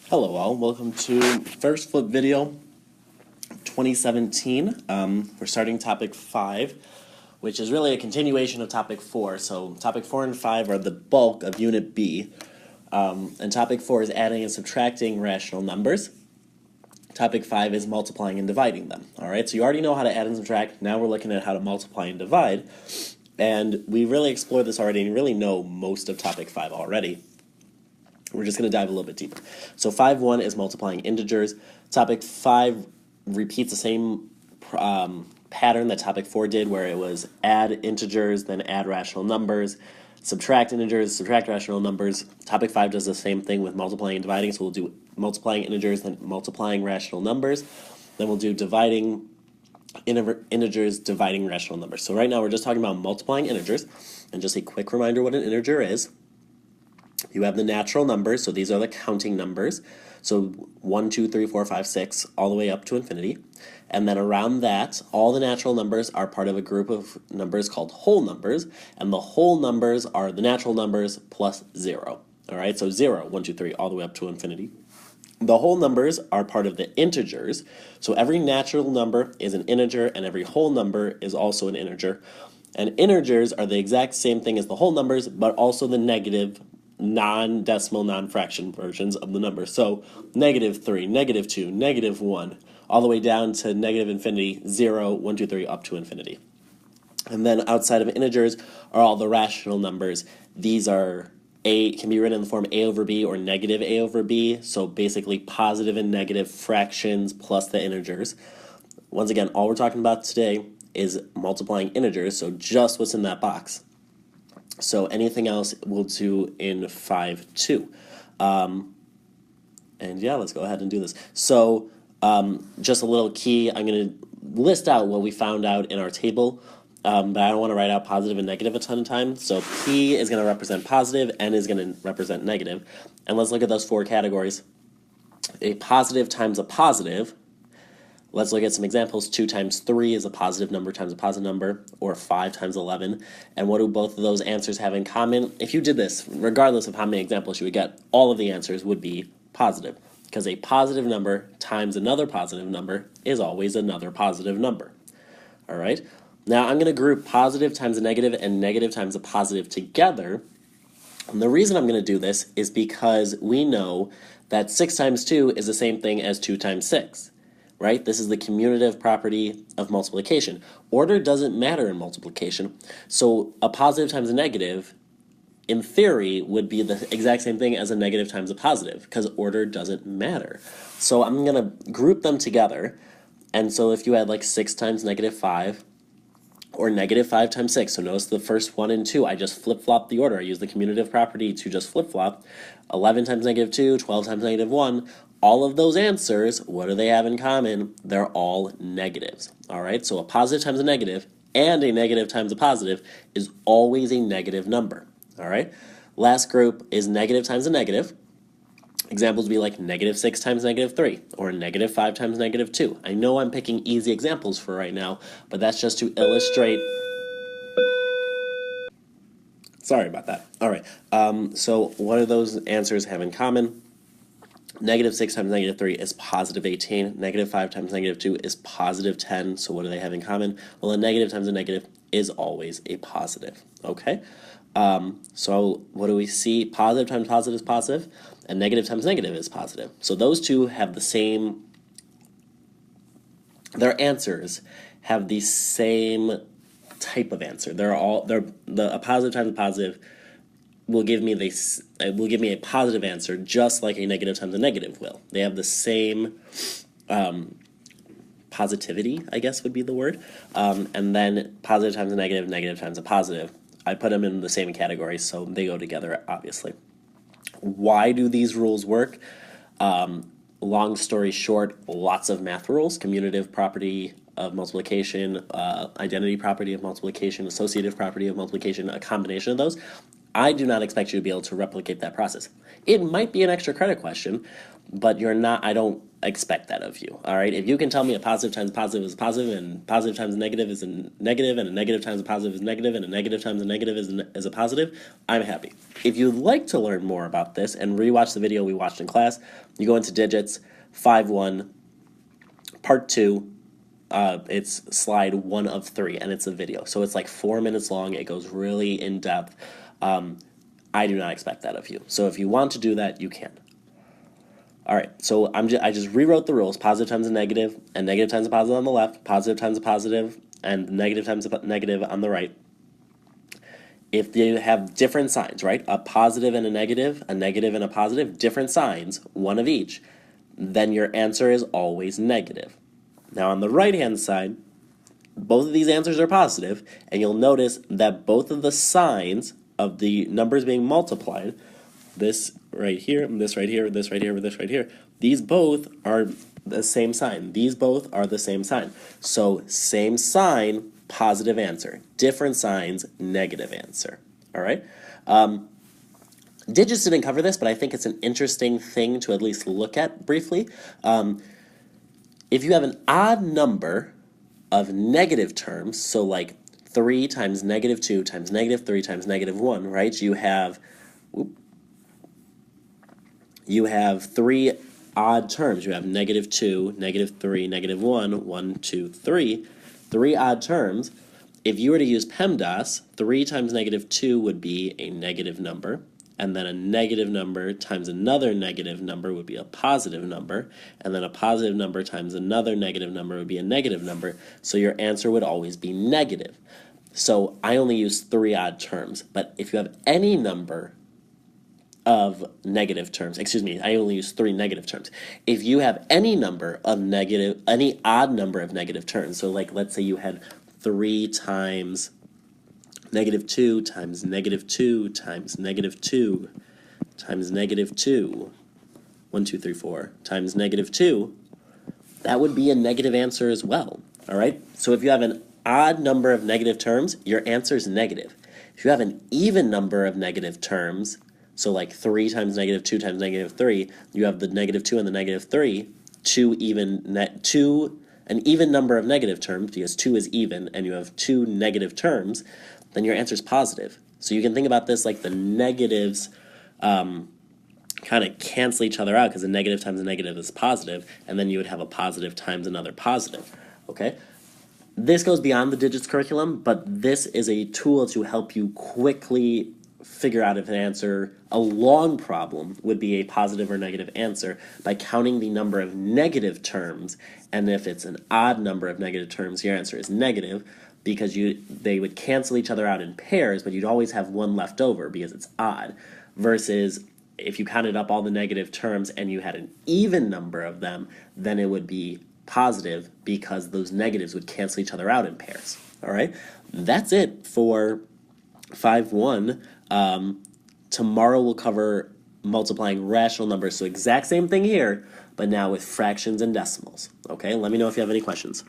Hello all, welcome to First Flip Video 2017. We're starting topic 5, which is really a continuation of topic 4. So topic 4 and 5 are the bulk of Unit B. And topic 4 is adding and subtracting rational numbers. Topic 5 is multiplying and dividing them. Alright, so you already know how to add and subtract. Now we're looking at how to multiply and divide. And we really explored this already and you really know most of topic 5 already. We're just going to dive a little bit deeper. So 5.1 is multiplying integers. Topic 5 repeats the same pattern that topic 4 did, where it was add integers, then add rational numbers, subtract integers, subtract rational numbers. Topic 5 does the same thing with multiplying and dividing, so we'll do multiplying integers, then multiplying rational numbers. Then we'll do dividing integers, dividing rational numbers. So right now we're just talking about multiplying integers, and just a quick reminder what an integer is. You have the natural numbers, so these are the counting numbers. So 1, 2, 3, 4, 5, 6, all the way up to infinity. And then around that, all the natural numbers are part of a group of numbers called whole numbers. And the whole numbers are the natural numbers plus 0. All right, so 0, 1, 2, 3, all the way up to infinity. The whole numbers are part of the integers. So every natural number is an integer, and every whole number is also an integer. And integers are the exact same thing as the whole numbers, but also the negative non-decimal, non-fraction versions of the number. So -3, -2, -1, all the way down to negative infinity, 0, 1, 2, 3, up to infinity. And then outside of integers are all the rational numbers. These are can be written in the form a over b or negative a over b. So basically positive and negative fractions plus the integers. Once again, all we're talking about today is multiplying integers, so just what's in that box. So anything else we'll do in 5.2. And yeah, let's go ahead and do this. So just a little key, I'm going to list out what we found out in our table, but I don't want to write out positive and negative a ton of times. So P is going to represent positive, N is going to represent negative. And let's look at those 4 categories. A positive times a positive. Let's look at some examples. 2 times 3 is a positive number times a positive number, or 5 times 11. And what do both of those answers have in common? If you did this, regardless of how many examples you would get, all of the answers would be positive, because a positive number times another positive number is always another positive number. All right? Now I'm going to group positive times a negative and negative times a positive together. And the reason I'm going to do this is because we know that 6 times 2 is the same thing as 2 times 6. Right? This is the commutative property of multiplication. Order doesn't matter in multiplication, so a positive times a negative, in theory, would be the exact same thing as a negative times a positive, because order doesn't matter. So I'm going to group them together, and so if you had like 6 times -5, or -5 times 6, so notice the first 1 and 2, I just flip-flop the order. I use the commutative property to just flip-flop. 11 times -2, 12 times -1, all of those answers, what do they have in common? They're all negatives, all right? So a positive times a negative and a negative times a positive is always a negative number, all right? Last group is negative times a negative. Examples would be like -6 times -3, or -5 times -2. I know I'm picking easy examples for right now, but that's just to illustrate. Sorry about that. All right, so what do those answers have in common? -6 times -3 is positive 18. -5 times -2 is positive 10. So what do they have in common? Well, a negative times a negative is always a positive. Okay? So what do we see? Positive times positive is positive, and negative times negative is positive. So those two have the same, their answers have the same type of answer. A positive times a positive will give me a positive answer, just like a negative times a negative will. They have the same positivity, I guess would be the word. And then positive times a negative, negative times a positive. I put them in the same category, so they go together, obviously. Why do these rules work? Long story short, lots of math rules: commutative property of multiplication, identity property of multiplication, associative property of multiplication, a combination of those. I do not expect you to be able to replicate that process. It might be an extra credit question, but I don't expect that of you, all right? If you can tell me a positive times positive is positive, and positive times a negative is a negative, and a negative times a positive is negative, and a negative times a negative is a positive, I'm happy. If you'd like to learn more about this and rewatch the video we watched in class, you go into Digits 5.1, Part 2, it's slide 1 of 3, and it's a video. So it's like 4 minutes long. It goes really in depth. I do not expect that of you. So if you want to do that, you can. All right, so I just rewrote the rules: positive times a negative, and negative times a positive on the left, positive times a positive, and negative times a negative on the right. If you have different signs, right, a positive and a negative and a positive, different signs, one of each, then your answer is always negative. Now on the right-hand side, both of these answers are positive, and you'll notice that both of the signs of the numbers being multiplied, this right here, this right here, this right here, this right here, these both are the same sign. These both are the same sign. So same sign, positive answer. Different signs, negative answer. All right? Digits didn't cover this, but I think it's an interesting thing to at least look at briefly. If you have an odd number of negative terms, so like 3 times negative 2 times negative 3 times negative 1, right? You have 3 odd terms. You have negative 2, negative 3, negative 1, 1, 2, 3. 3 odd terms. If you were to use PEMDAS, 3 times negative 2 would be a negative number, and then a negative number times another negative number would be a positive number, and then a positive number times another negative number would be a negative number, so your answer would always be negative. So I only use 3 odd terms, but if you have any number of negative terms, I only use 3 negative terms. If you have any odd number of negative terms, so like let's say you had 3 times negative 2 times negative 2 times negative 2 times negative 2, 1, 2, 3, 4, times negative 2, that would be a negative answer as well, all right? So if you have an odd number of negative terms, your answer is negative. If you have an even number of negative terms, so like 3 times negative 2 times negative 3, you have the negative 2 and the negative 3, an even number of negative terms, because 2 is even, and you have 2 negative terms, then your answer is positive. So you can think about this like the negatives kind of cancel each other out, because a negative times a negative is positive, and then you would have a positive times another positive, okay? This goes beyond the Digits curriculum, but this is a tool to help you quickly figure out if an answer, a long problem, would be a positive or negative answer by counting the number of negative terms, and if it's an odd number of negative terms, your answer is negative, because they would cancel each other out in pairs, but you'd always have one left over because it's odd, versus if you counted up all the negative terms and you had an even number of them, then it would be positive because those negatives would cancel each other out in pairs. All right, that's it for 5.1. Tomorrow we'll cover multiplying rational numbers, so exact same thing here, but now with fractions and decimals. Okay, let me know if you have any questions.